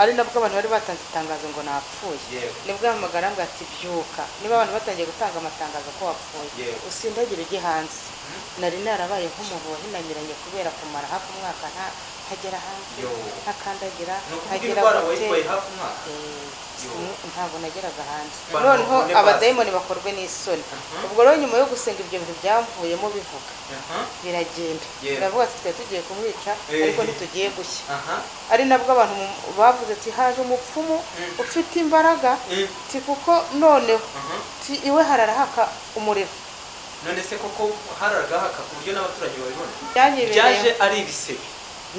ari nabwo abantu bari batanze itangazo ngo napfuye. Nibwo yahamagara ngo ati byuka, niba abantu batangiye gutanga amatangazo ko wapfuye usindagire ujye hanze. Nari narabaye nk'umuntu wahinamiranye kubera kumara hafi umwaka ntagera hanze, ntakandagira, ntagira hoteli, ntabwo nageraga hanze. Noneho abadayimoni bakorwe n'isoni. Ubwo rero nyuma yo gusenga ibyo bintu byamvuyemo bivuga biragenda, biravuga ati twari tugiye kumwica ariko ntitugiye gushya. Ari nabwo abantu bavuze ati haje umupfumu ufite imbaraga, ti kuko noneho iwe hararahaka umuriro. None se koko hararagahaka ku buryo n'abaturage babibona byaje ari ibisebe,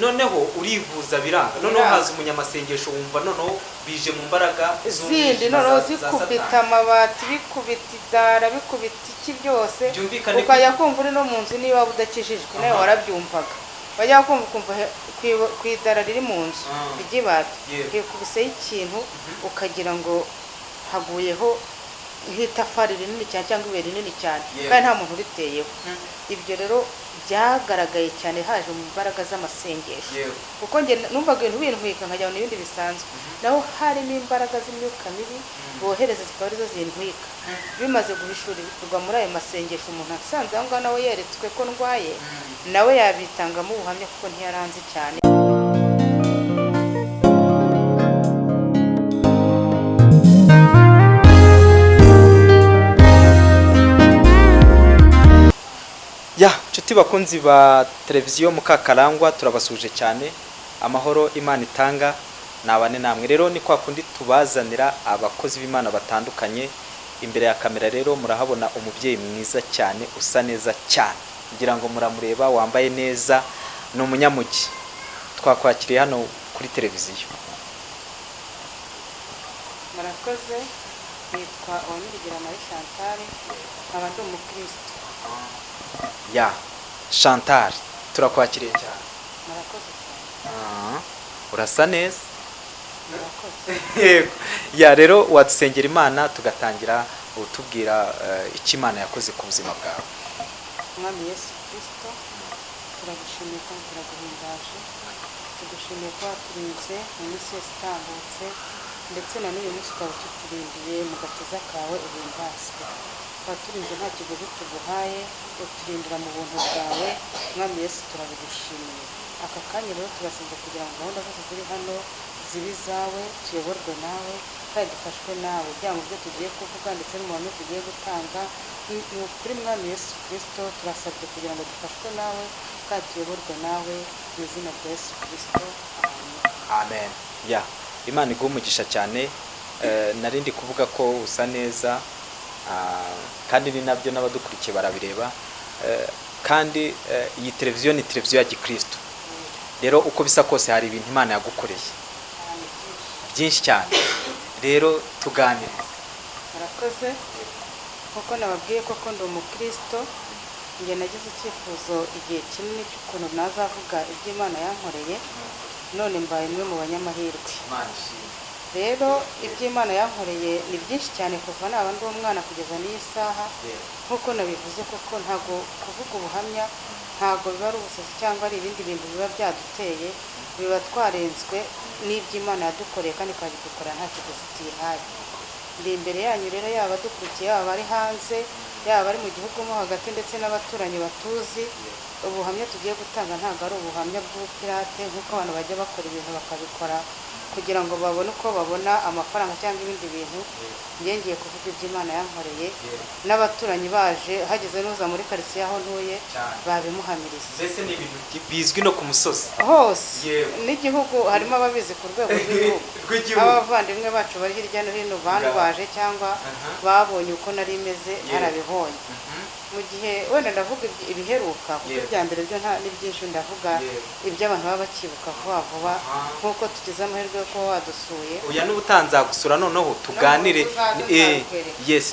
noneho urivuza biranga, noneho haza umunyamasengesho wumva noneho bije mu mbaraga zindi, noneho zikubita amabati, bikubita idara, bikubita iki byose, ukajya kumva uri no mu nzu niba udakijijwe nawe warabyumvaga. Bajya kumva ku idara riri mu nzu ry'ibati hikubiseho ikintu ukagira ngo haguyeho nk'itafari rinini cyane cyangwa ibuye rinini cyane kandi nta muntu uriteyeho. Ibyo rero byagaragaye cyane haje mu mbaraga z'amasengesho, kuko njye numvaga ibintu bintwika nkajya mu bindi bisanzwe, naho harimo imbaraga z'imyuka mibi bohereza zikaba arizo zintwika. Bimaze guhishurirwa muri ayo masengesho, umuntu asanze aho ngaho nawe yeretswe ko ndwaye, nawe yabitangamo ubuhamya kuko ntiyaranze cyane. Nshuti bakunzi ba televiziyo Mukakarangwa, turabasuje cyane. Amahoro Imana itanga nabane namwe. Rero ni kwa kundi tubazanira abakozi b'Imana batandukanye. Imbere ya kamera rero murahabona umubyeyi mwiza cyane, usa neza cyane, kugira ngo muramureba, wambaye neza, ni umunyamugi. Twakwakiriye hano kuri televiziyo. Murakoze, nitwa Uwanyirigira Marie Chantal, nkaba ndi umukristo. Chantal, turakwakiriye cyane. Murakoze cyane. Urasa neza. Murakoze. Rero wadusengera Imana tugatangira utubwira icyo Imana yakoze ku buzima bwawe. Mwami Yesu Kristo, turagushimiye kandi turaguhimbaje. Tugushimiye ko waturinze mu minsi yose itambutse, ndetse na n'uyu munsi ukaba uturindiye mu gakiza kawe uhimbazwe. Waturinze nta kiguzi tuguhaye, uturindira mu buntu bwawe. Mwami Yesu turabigushimiye. Aka kanya rero turasenga kugira ngo gahunda zose ziri hano zibe izawe, tuyoborwe nawe kandi dufashwe nawe, byaba mu byo tugiye kuvuga ndetse n'umuntu tugiye gutanga. Ni ukuri Mwami Yesu Kristo turasabye kugira ngo dufashwe nawe kandi tuyoborwe nawe mu izina rya Yesu Kristo. Amen. Imana iguhe umugisha cyane. Narindi kuvuga ko usa neza, kandi ni nabyo n'abadukurikiye barabireba, kandi iyi televiziyo ni televiziyo ya Gikristo. Rero uko bisa kose hari ibintu Imana yagukoreye byinshi cyane. Rero tuganire. Murakoze. Kuko nababwiye koko ndi umukristo, njye nagize icyifuzo igihe kinini cy'ukuntu nazavuga ibyo Imana yankoreye, none mbaye umwe mu banyamahirwe. Rero ibyo Imana yankoreye ni byinshi cyane, kuva naba ndi umwana kugeza n'iyi saha. Nkuko nabivuze koko ntago kuvuga ubuhamya ntago biba ari ubusazi cyangwa ari ibindi bintu biba byaduteye, biba twarenzwe n'ibyo Imana yadukoreye kandi ikabidukorera nta kiguzi tuyihaye. Ndi imbere yanyu rero, yaba dukurikiye, yaba ari hanze, yaba ari mu gihugu mo hagati, ndetse n'abaturanyi batuzi. Ubuhamya tugiye gutanga ntabwo ari ubuhamya bw'ubupirate nk'uko abantu bajya bakora ibintu bakabikora kugira ngo babone uko babona amafaranga cyangwa ibindi bintu. Ngiye kuvuga ibyo Imana yankoreye, n'abaturanyi baje, hageze n'uza muri quartier aho ntuye babimuhamiriza. Mbese ni ibintu bizwi no ku musozi hose n'igihugu, harimo ababizi ku rwego rw'igihugu. Abavandimwe bacu bari hirya no hino bandwaje cyangwa babonye uko nari meze barabibonye. Mu gihe wenda ndavuga ibiheruka, kuko ibya mbere byo nta n'ibyinshi, ndavuga ibyo abantu baba bakibuka vuba vuba, nk'uko tugize amahirwe yo kuba wadusuye. N'ubutanza gusura noneho tuganire.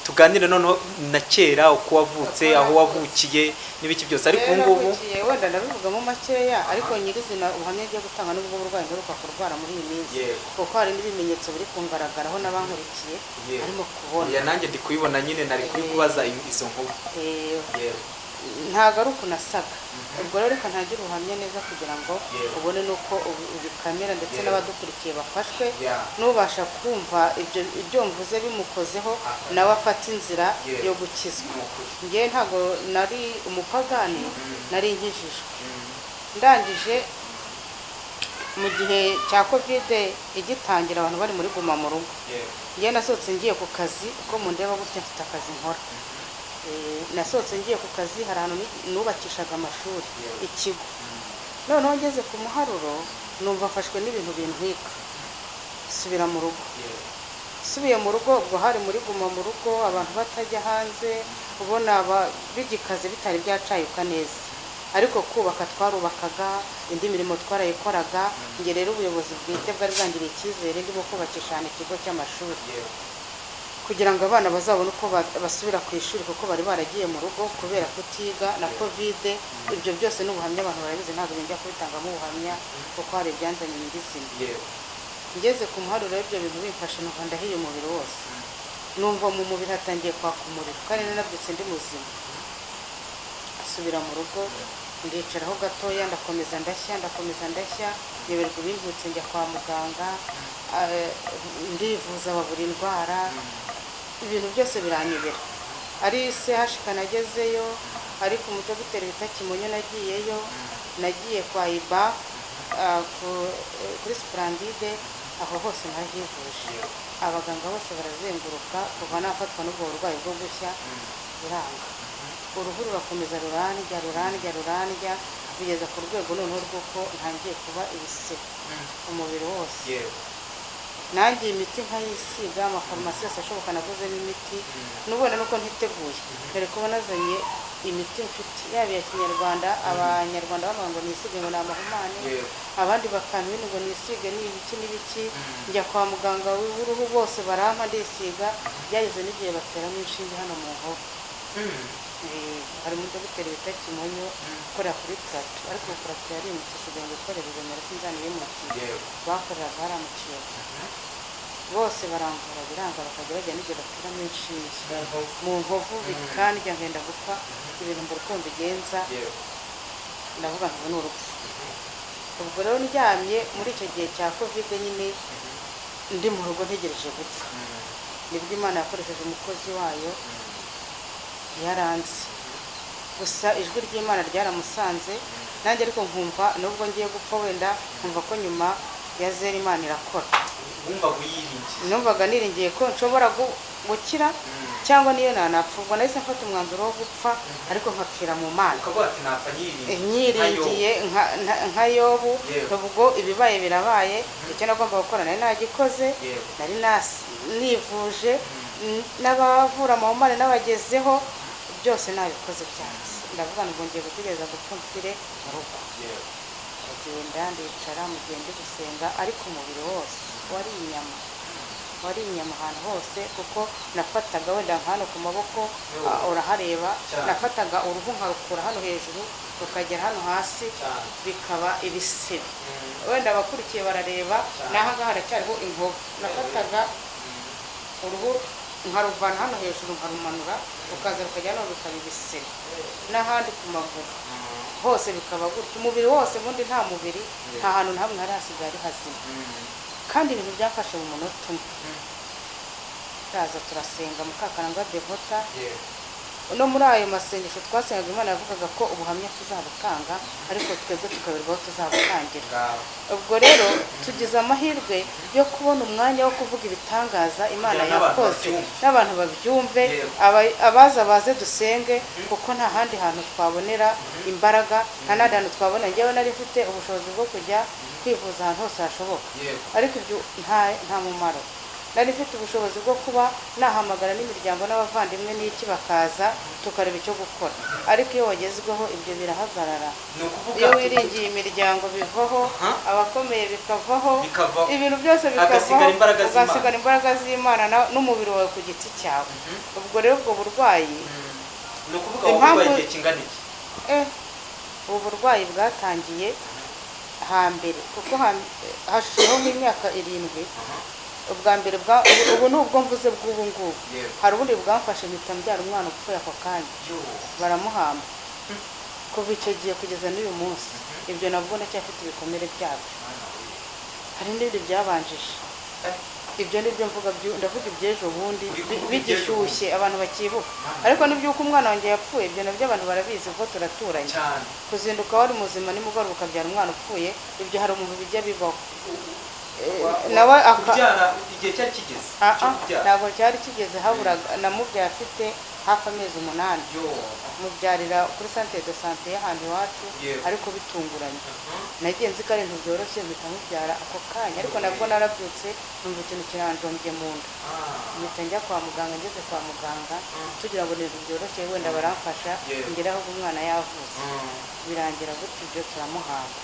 Tuganire noneho na kera uko wavutse, aho wavukiye n'ibiki byose. Ariko ubu ngubu wenda ndabivugamo makeya, ariko nyirizina ubuhamya byo gutanga n'ubwo burwayi mperuka kurwara muri iyi minsi, kuko hari n'ibimenyetso biri kungaragaraho n'abankurikiye arimo kubona. Nanjye ndi kubibona, nyine nari kuri kubaza izo nkuru. ntago ari uko nasaga. Ubwo rero reka ntagire ubuhamya neza kugira ngo ubone nuko ubikamera ndetse n'abadukurikiye bafashwe n'ubasha kumva ibyo mvuze bimukozeho nawe afata inzira yo gukizwa. Ngewe ntago nari umupagani, nari nkijijwe. Ndangije mu gihe cya covid igitangira abantu bari muri guma mu rugo, ngewe nasohotse ngiye ku kazi uko mundeba gutya mfite akazi nkora. Nasohotse ngiye ku kazi, hari ahantu nubakishaga amashuri ikigo. Noneho ngeze ku muharuro numva afashwe n'ibintu bintwika, subira mu rugo. Subiye mu rugo, ubwo hari muri guma mu rugo, abantu batajya hanze, ubona bigikaze bitari byacayuka neza. Ariko kubaka twarubakaga, indi mirimo twarayikoraga. Nge rero ubuyobozi bwite bwari bwangiriye icyizere ndimo kubakisha ahantu ikigo cy'amashuri kugira ngo abana bazabone uko basubira ku ishuri, kuko bari baragiye mu rugo kubera kutiga na covid. Ibyo byose n'ubuhamya abantu barabizi, ntabwo njya kubitangamo ubuhamya kuko hari ibyanzanye nyirizina. Ngeze ku muharuro ibyo bintu bimfashe, numva ndahiye umubiri wose, numva mu mubiri hatangiye kwaka umuriro, kandi nanabyutse ndi muzima. Asubira mu rugo, ndicaraho gatoya, ndakomeza ndashya, nyoberwa ibintutse, njya kwa muganga, ndivuza babura indwara, ibintu byose biranyobera. Ari CHK nagezeyo, ariko umudogiteri bita Kimonyo nagiyeyo, nagiye kwa IBA kuri Splendide, aho hose nahivuje. Abaganga bose barazenguruka, kuva nafatwa n'ubwo burwayi bwo gushya biranga. Uruhu rurakomeza rurandya bigeza ku rwego noneho rw'uko ntangiye kuba ibisebe umubiri wose. Nangiye imiti nkayisiga, amafarumasi yose ashoboka naguzemo imiti, nubona nuko ntiteguye. Dore ko nazanye imiti mfite, yaba iya Kinyarwanda, Abanyarwanda bavuga ngo nisige ngo ni amahumane, abandi bakamenya ngo nisige n'ibiki. Njya kwa muganga w'uruhu, bose barampa ndisiga, byageze n'igihe bateramo inshinge hano mu nkovu. Hari umudogiteri bita Kimonyo ukorera kuri plateau, ariko plateau yari imiti kugira ngo ikorere ibimera sinzaniye muti bakoreraga hariya mu Kiyovu. Bose baramvura biranga, bakagerageza n'igihe bateramo inshinge mu nkovu, bikandya nkenda gupfa. Ibintu mbura uko mbigenza, ndavuga ngo ni urupfu. Ubwo rero ndyamye muri icyo gihe cya covid nyine ndi mu rugo ntegereje gupfa, nibwo Imana yakoresheje umukozi wayo yaranze. Gusa ijwi ry'Imana ryaramusanze, nanjye ariko nkumva nubwo ngiye gupfa wenda nkumva ko nyuma ya zera Imana irakora. Numvaga niringiye ko nshobora gukira cyangwa niyo nanapfa. Ubwo nahise mfata umwanzuro wo gupfa, ariko nkapfira mu Mana, nyiringiye nka Yobu. Ubwo ibibaye birabaye, icyo nagomba gukora nari nagikoze, nari nivuje, n'abavura amahumane n'abagezeho, byose nabikoze byanze. Ndavuga ngo ngiye gutegereza gupfa mpfire mu rugo. Ndagenda ndicara mu gihe ndi gusenga, ariko umubiri wose wari inyama ahantu hose, kuko nafataga wenda hano ku maboko urahareba, nafataga uruhu nkarukura hano hejuru rukagera hano hasi, bikaba ibisebe. Wenda abakurikiye barareba, naho ngaho haracyariho inkovu. Nafataga uruhu nkaruvana hano hejuru nkarumanura, rukaza rukajya hano rukaba ibisebe, n'ahandi ku maguru hose bikaba gutyo. Umubiri wose, ubundi nta mubiri, nta hantu na hamwe hari hasigaye ari hazima. Kandi ibintu byafashe mu munota umwe. Turaza turasenga Mukakarangwa Devota. No muri ayo masengesho twasengaga, Imana yavugaga ko ubuhamya tuzabutanga, ariko twebwe tukaberwaho tuzabutangira. Ubwo rero tugize amahirwe yo kubona umwanya wo kuvuga ibitangaza Imana yakoze, n'abantu babyumve, abaza baze dusenge, kuko nta handi hantu twabonera imbaraga, nta n'ahandi hantu twabona. Njyewe nari mfite ubushobozi bwo kujya kwivuza ahantu hose hashoboka, ariko ibyo nta mumaro. Nari mfite ubushobozi bwo kuba nahamagara n'imiryango n'abavandimwe n'iki bakaza tukareba icyo gukora, ariko iyo wagezweho ibyo birahagarara. Iyo wiringiye imiryango bivaho, abakomeye bikavaho, ibintu byose bikavaho, ugasigara imbaraga z'Imana n'umubiri wawe ku giti cyawe. Ubwo rero ubwo burwayi ni ukuvuga uburwayi igihe kingana iki? Ubu burwayi bwatangiye hambere, kuko hashizeho nk'imyaka 7. Ubwa mbere ubu ni ubwo mvuze bw'ubu ngubu. Hari ubundi bwamfashe mpita mbyara umwana upfuye ako kanya, baramuhamba. kuva icyo gihe kugeza n'uyu munsi ibyo nabwo ndacyafite ibikomere byabyo. Hari n'ibindi byabanjije, ibyo ni byo mvuga, ndavuga iby'ejo bundi bigishyushye abantu bakibuka, ariko n'iby'uko umwana wanjye yapfuye ibyo nabyo abantu barabizi kuko turaturanye. Kuzinduka wari muzima nimugoroba ukabyara umwana upfuye, ibyo hari umuntu bijya bibaho. Nawe kubyara igihe cyari kigeze, ntabwo cyari kigeze, haburaga namubyaye afite hafi amezi 8, mubyarira kuri centre de santé y'ahantu iwacu, ariko bitunguranye. Nagiye nzi ko ari ibintu byoroshye mpita mubyara ako kanya, ariko nabwo narabyutse numva ikintu kiranjombye mu nda, mpita njya kwa muganga. Ngeze kwa muganga tugira ngo ni ibintu byoroshye wenda baramfasha, ngeraho umwana yavutse, birangira gutyo ibyo turamuhabwa.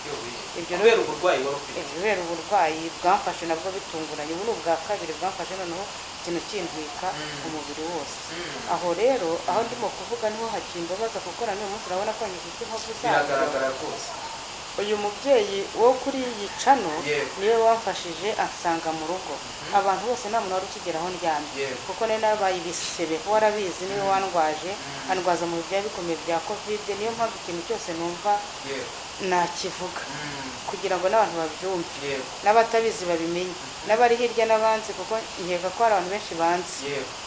Ibyo kubera uburwayi wari ufite, kubera uburwayi bwamfashe nabwo bitunguranye. Ubu ni ubwa kabiri bwamfashe, noneho ikintu kintwika umubiri wose. Aho rero aho ndimo kuvuga niho hakimbabaza, kuko na n'uyu munsi urabona ko ngifite inkovu zayo. biragaragara rwose. Uyu mubyeyi wo kuri iyi cano niwe wamfashije ansanga mu rugo. Abantu bose nta muntu wari ukigeraho ndyamye, kuko nari narabaye ibisebe, warabizi, niwe wandwaje, andwaza mu bihe bikomeye bya covid. Niyo mpamvu ikintu cyose numva nakivuga kugira ngo n'abantu babyumve, n'abatabizi babimenye, n'abari hirya n'abanzi, kuko nkeka ko hari abantu benshi banzi,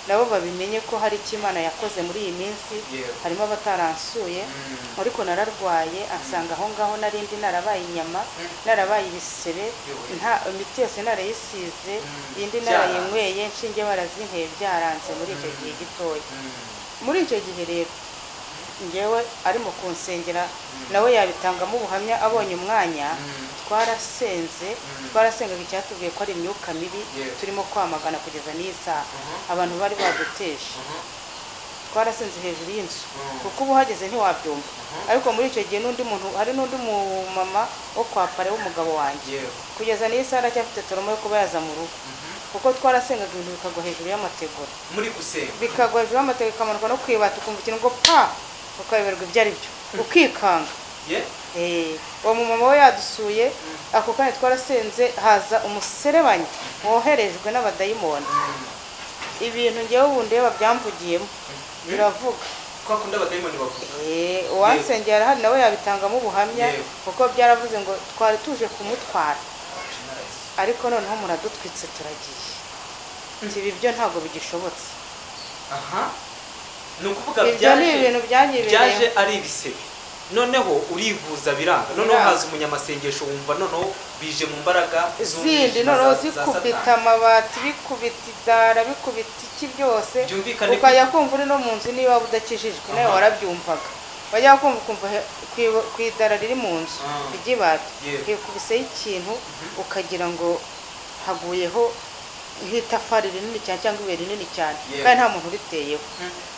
nabo babimenye ko hari icyo Imana yakoze muri iyi minsi. Harimo abataransuye, ariko nararwaye ansanga aho ngaho, narindi narabaye inyama, narabaye ibisebe, nta imiti yose narayisize, indi narayinyweye, inshinge barazinkeye, byaranze muri icyo gihe gitoya. Muri icyo gihe rero ngewe arimo kunsengera, nawe yabitangamo ubuhamya abonye umwanya. Twarasengaga icyatubwiye ko ari imyuka mibi turimo kwamagana kugeza n'iyi saha abantu bari baduteje. Twarasenze hejuru y'inzu, kuko ubu hageze ntiwabyumva. Ariko muri icyo gihe hari n'undi mumama wo kwa pare w'umugabo wanjye, kugeza n'iyi saha aracyafite toromo yo kuba yaza mu rugo, kuko twarasengaga ibintu bikagwa hejuru y'amategura, muri gusenga bikagwa hejuru y'amategura, ikamanuka no kwibata, ukumva ikintu ngo pa, ukayoberwa ibyo ari byo, ukikanga. Uwo mumama we yadusuye, ako kanya twarasenze, haza umuserebanyi woherejwe n'abadayimoni. Ibintu ngewe ubu ndeba byamvugiyemo biravuga, kwa kundi abadayimoni bavuga. Uwansengera arahari nawe yabitangamo ubuhamya, kuko byaravuze ngo twari tuje kumutwara, ariko noneho muradutwitse turagiye. Ibi byo ntabwo bigishobotse. Ni ukuvuga ibyo ni ibintu byaje ari ibisebe, noneho urivuza biranga, noneho haza umunyamasengesho wumva noneho bije mu mbaraga zindi, noneho zikubita amabati, bikubita idara, bikubita iki byose, ukajya kumva uri no mu nzu niba udakijijwe, nawe warabyumvaga. Wajya kumva ukumva ku idara riri mu nzu ry'ibati hikubiseho ikintu, ukagira ngo haguyeho nk'itafari rinini cyane cyangwa ibuye rinini cyane, kandi nta muntu uriteyeho.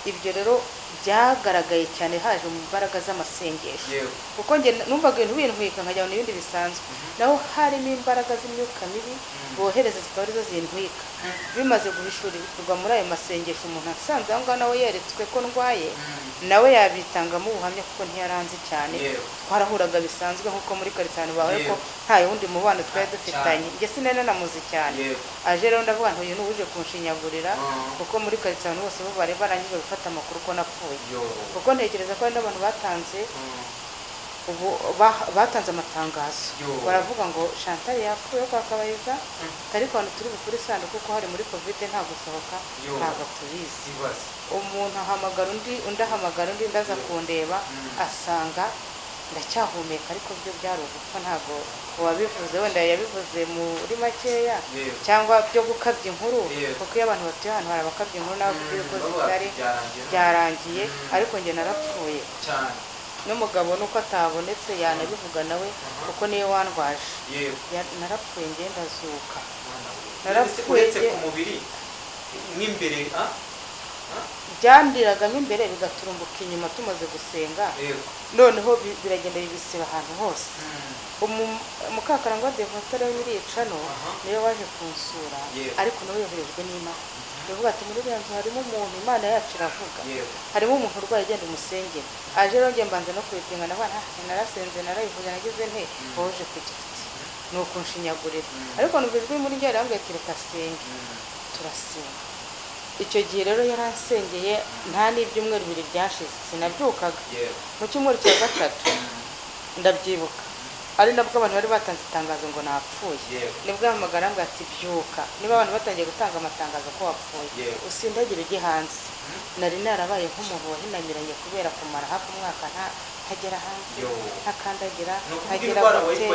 Ibyo rero byagaragaye cyane haje mu mbaraga z'amasengesho, kuko njye numvaga ibintu bintwika nkajya mu bindi bisanzwe, naho harimo imbaraga z'imyuka mibi bohereza zikaba arizo zintwika. Bimaze guhishurirwa muri ayo masengesho, umuntu asanze aho ngaho nawe yeretswe ko ndwaye, nawe yabitangamo ubuhamya, kuko ntiyaranzi cyane. Twarahuraga bisanzwe nk'uko muri karitsiye bawe, ko nta wundi mubano twari dufitanye. Njye sinari nanamuzi cyane, aje rero ndavuga ngo uyu ni uje kunshinyagurira, kuko muri karitsiye bose bo bari barangije gufata amakuru ko napfuye, kuko ntekereza ko hari n'abantu batanze amatangazo, baravuga ngo Chantal yapfuye kwa Kabayiza, ariko abantu turi bukuri isanduku kuko hari muri covid nta gusohoka, ntabwo tubizi. Umuntu ahamagara undi ahamagara undi, ndaza kundeba asanga ndacyahumeka, ariko byo byari ugupfa. Ntabwo uwabivuze wenda yabivuze muri makeya, cyangwa byo gukabya inkuru, kuko iyo abantu batuye ahantu hari abakabya inkuru n'abavuga yuko zitari byarangiye, ariko njye narapfuye. N'umugabo nuko atabonetse yanabivuga nawe, kuko niyo wandwaje. Narapfuye njye ndazuka, narapfuye ku mubiri n'imbere, byandiragamo imbere bigaturumbuka inyuma tumaze gusenga, noneho biragenda bibisiba ahantu hose. Mukakarangwa Devotere w'iricano niwe waje kunsura, ariko nawe yoherejwe n'Imana. Ndavuga ati muri iriya nzu harimo umuntu Imana yacu iravuga, harimo umuntu urwaye, genda umusengere. Aje rero njye mbanza no kubitinga, nabana narasenze, narayivuze, nagize nte, woje ku giti, ni ukunshinyagurira. Ariko numva ijwi muri njye rirambwira ati reka senge. Turasenga, icyo gihe rero yaransengeye nta n'ibyumweru bibiri byashize sinabyukaga mu cyumweru cya gatatu ndabyibuka ari nabwo abantu bari batanze itangazo ngo napfuye nibwo yahamagara ngo ati byuka niba abantu batangiye gutanga amatangazo ko wapfuye usindagire ujye hanze nari narabaye nk'umuntu wahinamiranye kubera kumara hafi umwaka ntagera hanze ntakandagira ntagera gute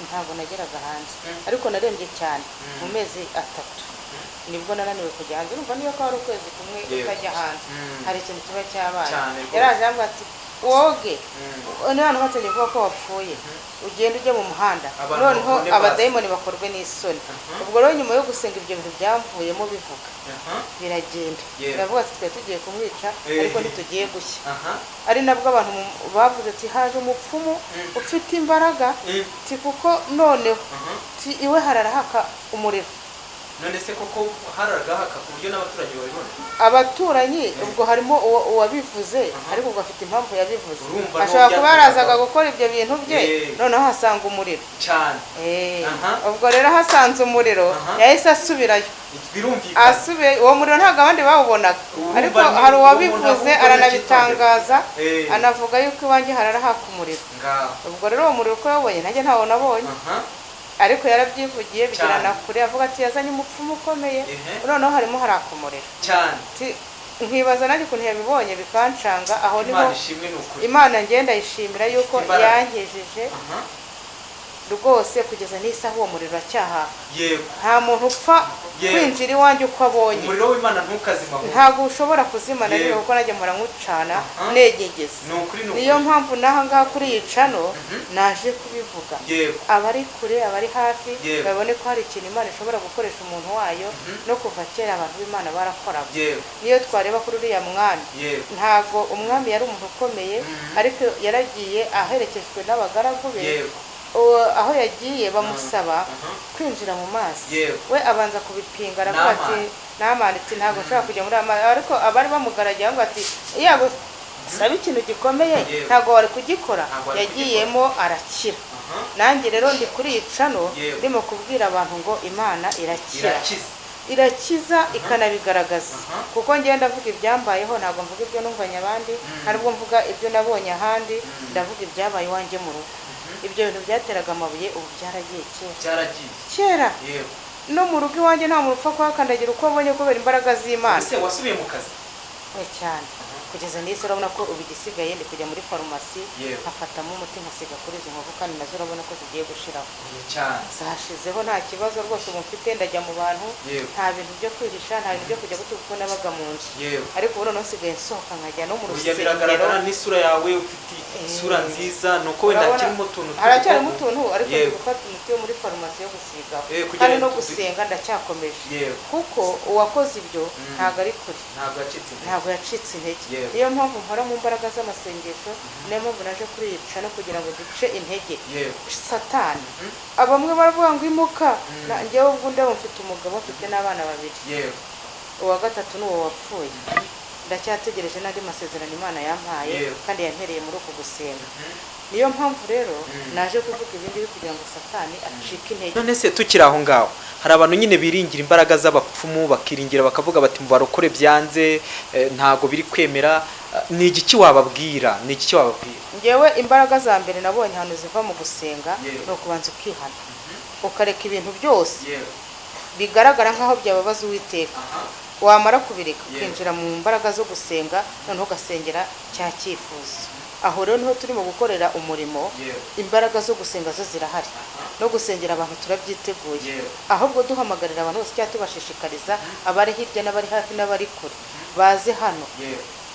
ntabwo nageraga hanze ariko narembye cyane mu mezi 3 nibwo nananiwe kujya hanze urumva niyo ko hari ukwezi kumwe utajya hanze hari ikintu kiba cyabaye yaraje yambwira ati woge n'abantu bategeye kuba ko wapfuye ugenda ujya mu muhanda noneho abadayimoni bakorwe n'isoni ubwo rero nyuma yo gusenga ibyo bintu byamvuyemo bivuga biragenda biravuga ati twari tugiye kumwica ariko ntitugiye gushya ari nabwo abantu bavuze ati haje umupfumu ufite imbaraga ti kuko noneho iwe hararahaka umuriro none se koko hararagahaka ku buryo n'abaturanyi babibona abaturanyi ubwo harimo uwabivuze ariko ubwo afite impamvu yabivuze ashobora kuba yarazaga gukora ibyo bintu bye noneho hasanga umuriro cyane ubwo rero hasanze umuriro yahise asubirayo asubiye uwo muriro ntabwo abandi bawubonaga ariko hari uwabivuze aranabitangaza anavuga yuko iwanjye hararahaka umuriro ubwo rero uwo muriro uko yawubonye nanjye ntawo nabonye ariko yarabyivugiye bigirana kure avuga ati yazanye umupfumu ukomeye noneho harimo harakumurira cyane nkibaza nanjye ukuntu yabibonye bikancanga aho niho Imana ngenda yishimira yuko yankijije rwose kugeza n'isaha uwo muriro acyaha nta muntu upfa kwinjira iwanjye uko abonye umuriro w'Imana ntukazima ntabwo ushobora kuzimana rero kuko najya mpora nkucana negegeze niyo mpamvu n'aha ngaha kuri iyi cano naje kubivuga abari kure abari hafi babone ko hari ikintu Imana ishobora gukoresha umuntu wayo no kuva kera abantu b'Imana barakoraga niyo twareba kuri uriya mwami ntabwo umwami yari umuntu ukomeye ariko yaragiye aherekejwe n'abagaragu be aho yagiye bamusaba kwinjira mu mazi we abanza kubipinga aravuga ati namanitse ntabwo nshobora kujya muri amazi ariko abari bamugaragiye ngo ati yabo saba ikintu gikomeye ntabwo wari kugikora yagiyemo arakira nanjye rero ndi kuri iyi cano ndimo kubwira abantu ngo Imana irakiza ikanabigaragaza kuko ngenda ndavuga ibyambayeho ntabwo mvuga ibyo numvanye abandi ntabwo mvuga ibyo nabonye ahandi ndavuga ibyabaye iwanjye mu rugo ibyo bintu byateraga amabuye ubu byaragiye kera no mu rugo iwanjye nta muntu upfa kuhakandagira uko abonye kubera imbaraga z'Imana ese wasubiye mu kazi cyane kugeza n'isi urabona ko ubu igisigaye ndi kujya muri farumasi nkafatamo umuti nkasiga kuri izi nkovu kandi nazo urabona ko zigiye gushiraho zashizeho nta kibazo rwose ubu mfite ndajya mu bantu nta bintu byo kwihisha nta bintu byo kujya gutuka uko nabaga mu nzu ariko ubu noneho nsigaye nsohoka nkajya no mu rusengero biragaragara n'isura yawe ufite isura nziza nuko wenda kirimo utuntu haracyarimo utuntu ariko ndi gufata umuti wo muri farumasi yo gusiga kandi no gusenga ndacyakomeje kuko uwakoze ibyo ntabwo ari kure ntabwo yacitse intege niyo mpamvu mpora mu mbaraga z'amasengesho niyo mpamvu naje kuriyica no kugira ngo duce intege satani abamwe baravuga ngo imuka njyewe ubwo ndeba mfite umugabo mfite n'abana 2 uwa gatatu n'uwo wapfuye ndacyategereje n'andi masezerano Imana yampaye kandi yantereye muri uko gusenga niyo mpamvu rero naje kuvuga ibindi kugira ngo satani acike intege none se tukiri aho ngaho hari abantu nyine biringira imbaraga z'abapfumu bakiringira bakavuga bati mubarokore byanze ntago biri kwemera ni igiki wababwira ngewe imbaraga za mbere nabonye hano ziva mu gusenga no kubanza ukihana ukareka ibintu byose bigaragara nkaho byababaza Uwiteka wamara kubireka kwinjira mu mbaraga zo gusenga noneho ugasengera cya cyifuzo aho rero niho turimo gukorera umurimo imbaraga zo gusenga zo zirahari no gusengera abantu turabyiteguye ahubwo duhamagarira abantu bose cyangwa tubashishikariza abari hirya n'abari hafi n'abari kure baze hano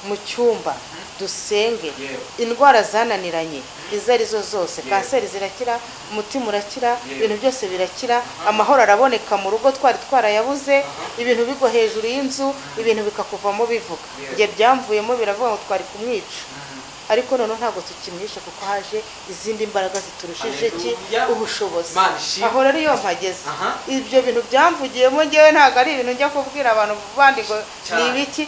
mu cyumba dusenge indwara zananiranye izo arizo zose kanseri zirakira umutima urakira ibintu byose birakira amahoro araboneka mu rugo twari twarayabuze ibintu bigwa hejuru y'inzu ibintu bikakuvamo bivuga nge byamvuyemo biravuga ngo twari kumwica ariko none ntabwo tukimwishe kuko haje izindi mbaraga ziturushije ubushobozi aho rero iyo mpageze ibyo bintu byamvugiyemo ngewe ntabwo ari ibintu njya kubwira abantu bandi ngo ni ibiki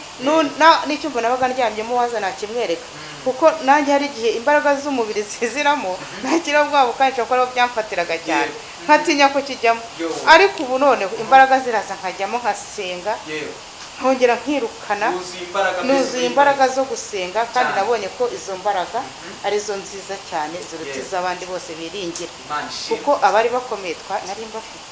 n'icyumba nabaga ndyamyemo waza nakimwereka kuko nanjye hari igihe imbaraga z'umubiri ziziramo ntagira ubwoba kandi ko ariho byamfatiraga cyane nkatinya ko kijyamo, ariko ubu noneho imbaraga ziraza nkajyamo nkasenga nkongera nkirukana, nuzuye imbaraga zo gusenga, kandi nabonye ko izo mbaraga arizo nziza cyane ziruta iz'abandi bose biringira, kuko abari bakomeye nari mbafite,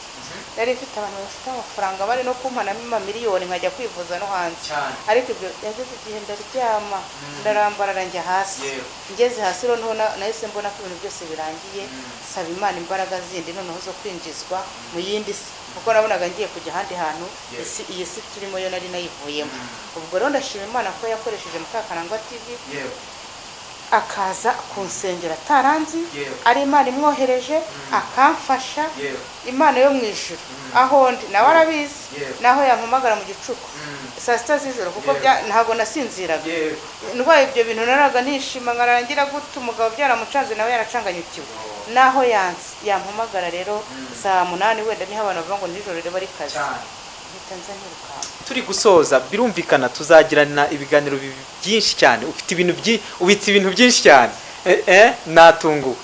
nari mfite abantu bafite amafaranga bari no kumpanamo amamiliyoni nkajya kwivuza no hanze, ariko ibyo yageze igihe ndaryama ndarambarara njya hasi, ngeze hasi noneho nahise mbona ko ibintu byose birangiye, saba Imana imbaraga zindi noneho zo kwinjizwa mu yindi si, kuko nabonaga ngiye kujya ahandi hantu, iyi si turimo yo nari nayivuyemo. Ubwo rero ndashima Imana ko yakoresheje Mukakarangwa TV akaza kunsengera ataranzi, ari Imana imwohereje akamfasha, Imana yo mu ijuru aho ndi nawe arabizi, naho yampamagara mu gicuku saa sita z'ijoro, kuko ntabwo nasinziraga, ndwaye ibyo bintu naraga nishima nkarangira gute umugabo byaramucanze nawe yaracanganyukiwe, naho yampamagara rero saa 8 wenda niho abantu bavuga ngo nijoro rero bari kazi, turi gusoza birumvikana tuzagirana ibiganiro byinshi cyane, ubitse ibintu byinshi cyane natunguwe.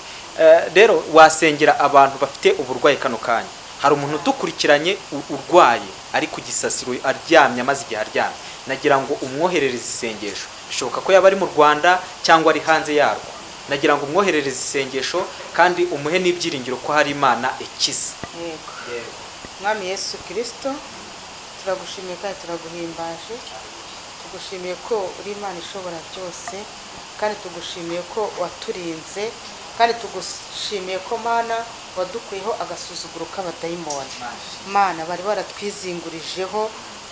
Rero wasengera abantu bafite uburwayi kano kanya, hari umuntu dukurikiranye urwaye ari ku gisasiro aryamye amaze igihe aryamye, nagira ngo umwoherereze isengesho, bishoboka ko yaba ari mu Rwanda cyangwa ari hanze yarwo, nagira ngo umwoherereze isengesho kandi umuhe n'ibyiringiro ko hari Imana ikiza. Mwami Yesu Kristo, turagushimiye kandi turaguhimbaje, tugushimiye ko uri Imana ishobora byose, kandi tugushimiye ko waturinze, kandi tugushimiye ko Mana wadukuyeho agasuzuguro k'abadayimoni. Mana bari baratwizingurijeho,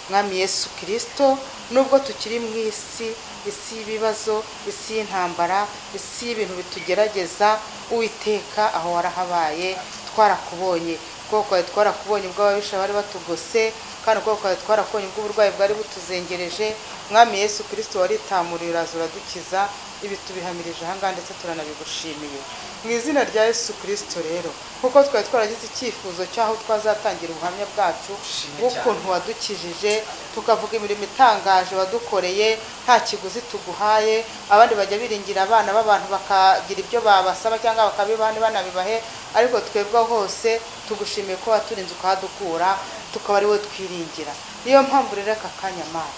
Mwami Yesu Kristo, nubwo tukiri mu isi y'ibibazo, isi y'intambara, isi y'ibintu bitugerageza, Uwiteka aho warahabaye, twarakubonye kuko twarakubonye ubwo ababisha bari batugose, kandi kuko twarakubonye ubwo uburwayi bwari butuzengereje. Mwami Yesu Kristo waritamuriye uraza uradukiza, ibi tubihamirije ahangaha ndetse turanabigushimiye mu izina rya Yesu Kristo. Rero kuko twari twaragize icyifuzo cyaho twazatangira ubuhamya bwacu bw'ukuntu wadukijije, tukavuga imirimo itangaje wadukoreye nta kiguzi tuguhaye, abandi bajya biringira abana b'abantu bakagira ibyo babasaba cyangwa bakabibaha banabibahe, ariko twebwe hose tugushimiye ko waturinze ukahadukura, tukaba ari we twiringira. Niyo mpamvu rero aka kanya Mana,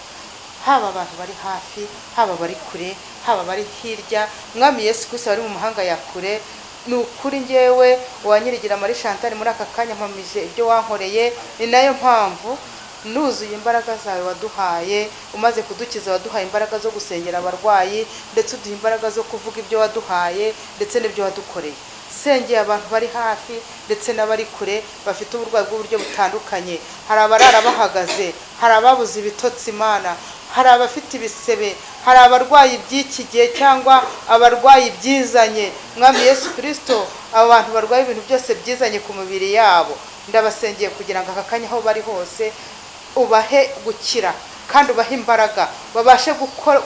haba abantu bari hafi, haba bari kure, haba bari hirya, Mwami Yesu Kristo bari mu mahanga ya kure, ni ukuri njyewe wanyirigira Marie Chantal muri aka kanya mpamije ibyo wankoreye, ni nayo mpamvu nuzuye imbaraga zawe waduhaye, umaze kudukiza waduhaye imbaraga zo gusengera abarwayi, ndetse uduha imbaraga zo kuvuga ibyo waduhaye ndetse n'ibyo wadukoreye. Sengeye abantu bari hafi ndetse n'abari kure bafite uburwayi bw'uburyo butandukanye, hari abarara bahagaze, hari ababuze ibitotsi Imana, hari abafite ibisebe, hari abarwayi by'iki gihe cyangwa abarwayi byizanye. Mwami Yesu Kristo, abo bantu barwaye ibintu byose byizanye ku mubiri yabo, ndabasengeye kugira ngo aka kanya aho bari hose ubahe gukira kandi ubahe imbaraga, babashe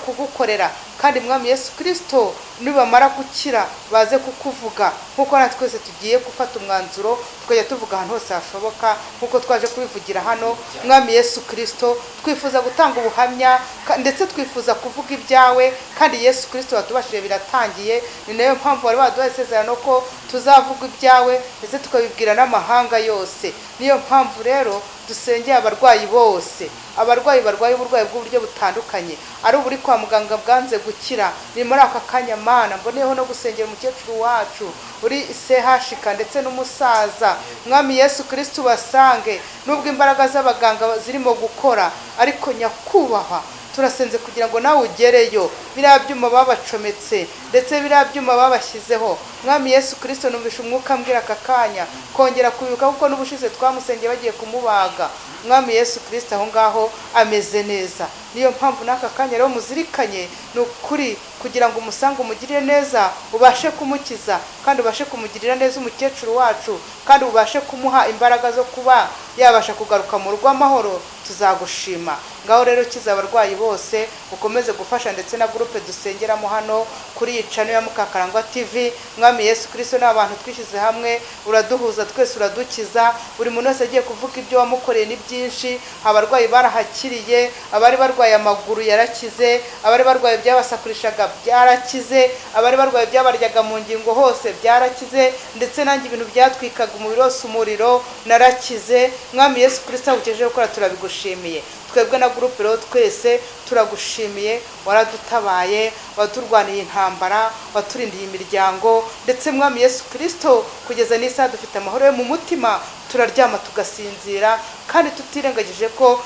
kugukorera, kandi Mwami Yesu Kristo nibamara gukira baze kukuvuga, nkuko natwe twese tugiye gufata umwanzuro tukajya tuvuga ahantu hose hashoboka nkuko twaje kubivugira hano. Mwami Yesu Kristo, twifuza gutanga ubuhamya ndetse twifuza kuvuga ibyawe, kandi Yesu Kristo watubashije biratangiye, ni nayo mpamvu wari waduhaye isezerano ko tuzavuga ibyawe ndetse tukabibwira n'amahanga yose. Niyo mpamvu rero dusengeye abarwayi bose, abarwayi barwaye uburwayi bw'uburyo butandukanye, ari uburi kwa muganga bwanze gukira, ni muri aka kanya Mana mboneyeho no gusengera umukecuru wacu uri CHK ndetse n'umusaza. Mwami Yesu Kristo basange, nubwo imbaraga z'abaganga zirimo gukora, ariko nyakubahwa turasenze kugira ngo nawe ugereyo, biriya byuma babacometse ndetse biriya byuma babashyizeho. Mwami Yesu Kristo, numvisha umwuka mbwira aka kanya kongera kubibuka, kuko n'ubushize twamusengeye bagiye kumubaga. Mwami Yesu Kristo aho ngaho ameze neza, niyo mpamvu n'aka kanya rero muzirikanye, ni ukuri kugira ngo umusange umugirire neza, ubashe kumukiza kandi ubashe kumugirira neza umukecuru wacu, kandi ubashe kumuha imbaraga zo kuba yabasha kugaruka mu rugo amahoro. Tuzagushima ngaho rero kiza abarwayi bose, ukomeze gufasha ndetse na groupe dusengeramo hano kuri iyi channel ya Mukakarangwa TV. Mwami Yesu Kristo, n'abantu twishyize hamwe uraduhuza, twese uradukiza. Buri muntu wese agiye kuvuga ibyo wamukoreye ni byinshi. Abarwayi barahakiriye, abari barwaye amaguru yarakize, abari barwaye byabasakurishaga byarakize, abari barwaye byabaryaga mu ngingo hose byarakize, ndetse nanjye ibintu byatwikaga umubiri wose umuriro narakize. Mwami Yesu Kristo, ukejeje gukora turabigushimiye. Twebwe na groupe rero twese turagushimiye, waradutabaye, waturwaniye intambara, waturindiye imiryango, ndetse Mwami Yesu Kristo kugeza n'isaha dufite amahoro yo mu mutima, turaryama tugasinzira, kandi tutirengagije ko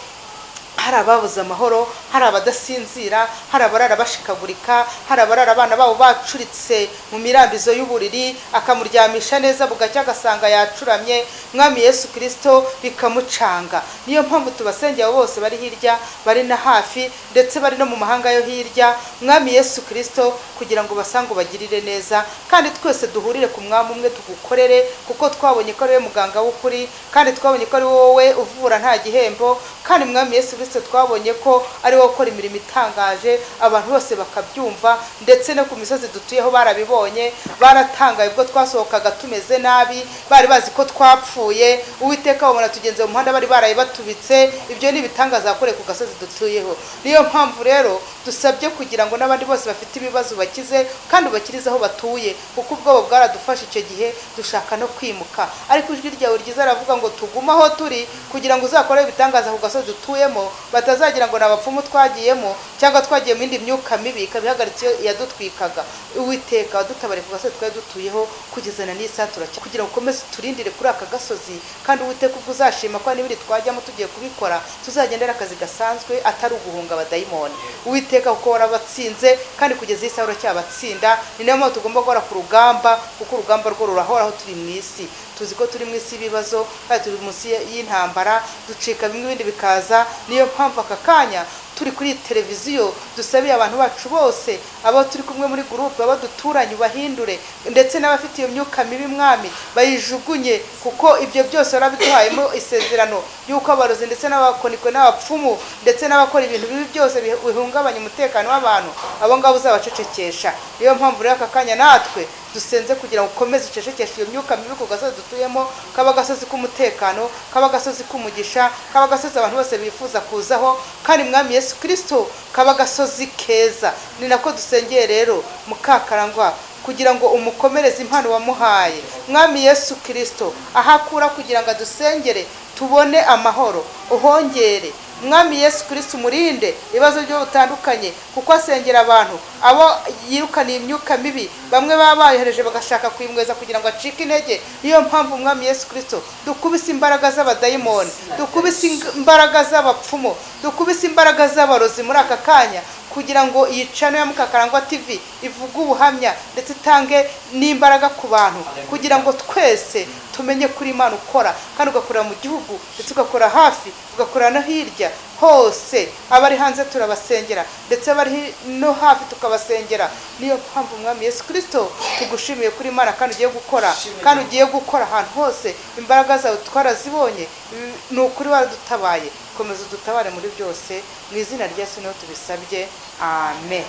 hari ababuze amahoro, hari abadasinzira, hari abarara bashikagurika, hari abarara abana babo bacuritse mu mirambizo y'uburiri, akamuryamisha neza bugacya agasanga yacuramye. Mwami Yesu Kristo bikamucanga. Niyo mpamvu tubasengera bose bari hirya, bari na hafi, ndetse bari no mu mahanga yo hirya. Mwami Yesu Kristo kugira ngo basange bagirire neza, kandi twese duhurire ku mwami umwe tugukorere, kuko twabonye ko ari we muganga w'ukuri, kandi twabonye ko ari wowe uvura nta gihembo, kandi Mwami Yesu Kristo twabonye ko ari wowe ukora imirimo itangaje, abantu bose bakabyumva, ndetse no ku misozi dutuyeho barabibonye, baratangaye ubwo twasohokaga tumeze nabi, bari bazi ko twapfuye. Uwiteka babona tugenze mu muhanda bari baraye batubitse. Ibyo ni ibitangaza yakoreye ku gasozi dutuyeho. Niyo mpamvu rero dusabye kugira ngo n'abandi bose bafite ibibazo bakize, kandi bakirize aho batuye, kuko ubwoba bwaradufashe icyo gihe dushaka no kwimuka. Ariko ijwi ryawe ryiza ravuga ngo tugume aho turi, kugira ngo uzakore ibitangaza ku gasozi dutuyemo, batazagira ngo nabapfumu twagiyemo cyangwa twagiye mu indi myuka mibi ikabihagaritse yadutwikaga. Uwiteka wadutabare ku gasozi twari dutuyeho kugeza na n'isaha turacya, kugira ngo ukomeze turindire kuri aka gasozi. Kandi Uwiteka ubwo uzashima ko n'ibindi twajyamo tugiye kubikora tuzagendera akazi gasanzwe, atari uguhunga abadayimoni. Uwiteka kuko warabatsinze, kandi kugeza isaha uracyabatsinda. Ni nayo mpamvu tugomba gukora ku rugamba, kuko urugamba rwo rurahoraho turi mu isi. Tuzi ko turi mu isi ibibazo, kandi turi munsi y'intambara, ducika bimwe ibindi bikaza. Niyo mpamvu aka kanya turi kuri televiziyo dusabiye abantu bacu bose, abo turi kumwe muri groupe, abo duturanye ubahindure, ndetse n'abafite iyo myuka mibi Mwami bayijugunye, kuko ibyo byose warabiduhayemo isezerano yuko abarozi ndetse n'abakonikwe n'abapfumu ndetse n'abakora ibintu bibi byose bihungabanya umutekano w'abantu, abo ngabo uzabacecekesha. Niyo mpamvu rero aka kanya natwe dusenze kugira ngo ukomeze ucecekeshe iyo myuka mibi ku gasozi dutuyemo, kaba gasozi k'umutekano, kaba gasozi k'umugisha, kaba gasozi abantu bose bifuza kuzaho, kandi Mwami Yesu Kristo kaba gasozi keza. Ni nako dusengeye rero Mukakarangwa, kugira ngo umukomereze impano wamuhaye. Mwami Yesu Kristo ahakura kugira ngo adusengere tubone amahoro, uhongere. Mwami Yesu Kristo umurinde ibibazo byo bitandukanye, kuko asengera abantu abo yirukana imyuka mibi, bamwe babayohereje bagashaka kwimweza kugira ngo acike intege. Niyo mpamvu Mwami Yesu Kristo dukubise imbaraga z'abadayimoni, dukubise imbaraga z'abapfumu, dukubise imbaraga z'abarozi muri aka kanya, kugira ngo iyi channel ya Mukakarangwa TV ivuge ubuhamya, ndetse itange n'imbaraga ku bantu, kugira ngo twese tumenye kuri Imana ukora, kandi ugakorera mu gihugu, ndetse ugakora hafi, ugakora no hirya hose. Abari hanze turabasengera, ndetse abari no hafi tukabasengera. Niyo mpamvu Mwami Yesu Kristo tugushimiye kuri Imana, kandi ugiye gukora, kandi ugiye gukora ahantu hose. Imbaraga zawe twarazibonye, ni ukuri waradutabaye. Komeza udutabare muri byose, mu izina rya Yesu niho tubisabye, amen.